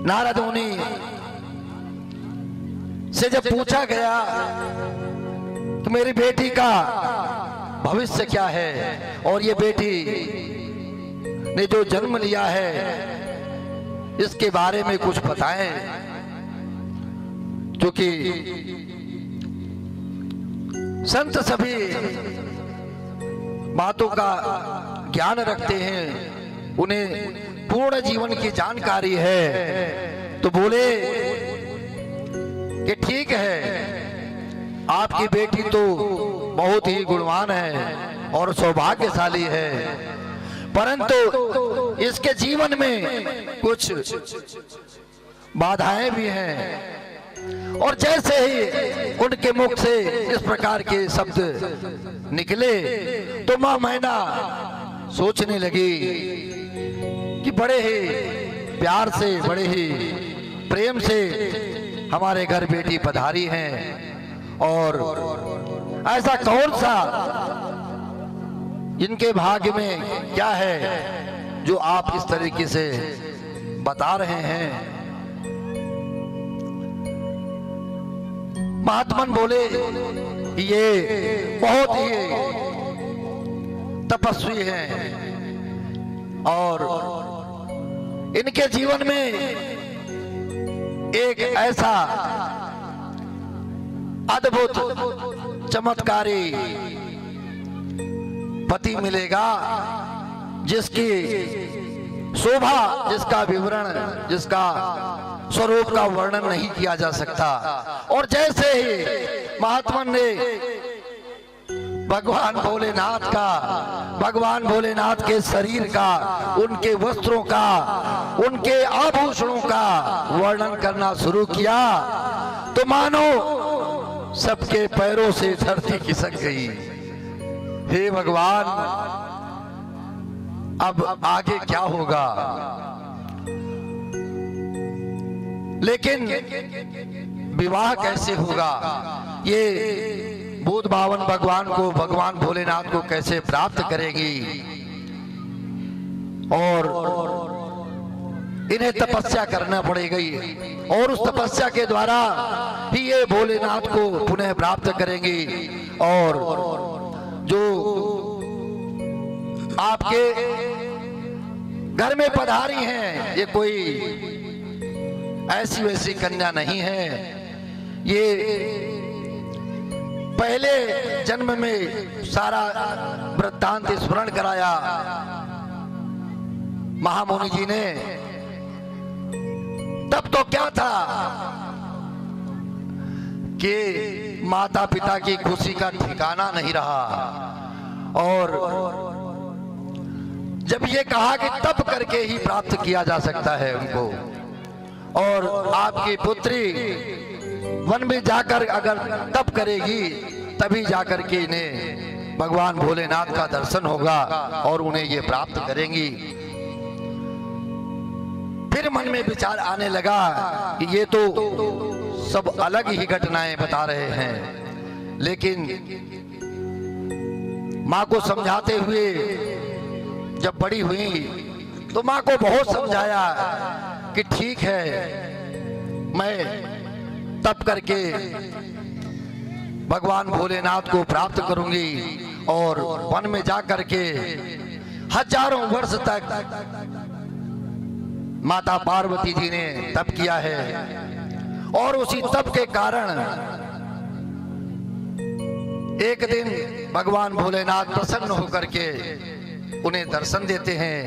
नारद मुनि से जब पूछा गया कि मेरी बेटी का भविष्य क्या है और ये बेटी ने जो जन्म लिया है इसके बारे में कुछ बताएं, क्योंकि संत सभी बातों का ज्ञान रखते हैं, उन्हें पूर्ण जीवन की जानकारी है। तो बोले कि ठीक है, आपकी बेटी तो बहुत ही गुणवान है और सौभाग्यशाली है, परंतु इसके जीवन में कुछ बाधाएं भी हैं। और जैसे ही उनके मुख से इस प्रकार के शब्द निकले तो मां मैना सोचने लगी कि बड़े ही प्यार से, बड़े ही प्रेम से हमारे घर बेटी पधारी हैं, और ऐसा कौन सा इनके भाग्य में क्या है जो आप इस तरीके से बता रहे हैं। महात्मन बोले ये बहुत ही तपस्वी हैं और इनके जीवन में एक ऐसा अद्भुत चमत्कारी पति मिलेगा जिसकी शोभा, जिसका विवरण, जिसका स्वरूप का वर्णन नहीं किया जा सकता। और जैसे ही महात्मन ने भगवान भोलेनाथ का, भगवान भोलेनाथ के शरीर का, उनके वस्त्रों का, उनके आभूषणों का वर्णन करना शुरू किया तो मानो सबके पैरों से धरती खिसक गई। हे भगवान, अब आगे क्या होगा? लेकिन विवाह कैसे होगा? ये बोध भावन भगवान को, भगवान भोलेनाथ को कैसे प्राप्त करेगी? और इन्हें तपस्या करना पड़ेगी और उस तपस्या के द्वारा ही ये भोलेनाथ को पुनः प्राप्त करेंगी। और जो आपके घर में पधारी हैं ये कोई ऐसी वैसी कन्या नहीं है, ये पहले जन्म में सारा वृत्तांत स्मरण कराया महामुनि जी ने। तब तो क्या था कि माता पिता की खुशी का ठिकाना नहीं रहा, और जब ये कहा कि तप करके ही प्राप्त किया जा सकता है उनको, और आपकी पुत्री वन में जाकर अगर तप करेगी तभी जाकर के इन्हें भगवान भोलेनाथ का दर्शन होगा और उन्हें ये प्राप्त करेंगी। फिर मन में विचार आने लगा कि ये तो सब अलग ही घटनाएं बता रहे हैं, लेकिन माँ को समझाते हुए जब बड़ी हुई तो माँ को बहुत समझाया कि ठीक है, मैं तप करके भगवान भोलेनाथ को प्राप्त करूंगी। और वन में जा करके हजारों वर्ष तक माता पार्वती जी ने तप किया है, और उसी तप के कारण एक दिन भगवान भोलेनाथ प्रसन्न होकर के उन्हें दर्शन देते हैं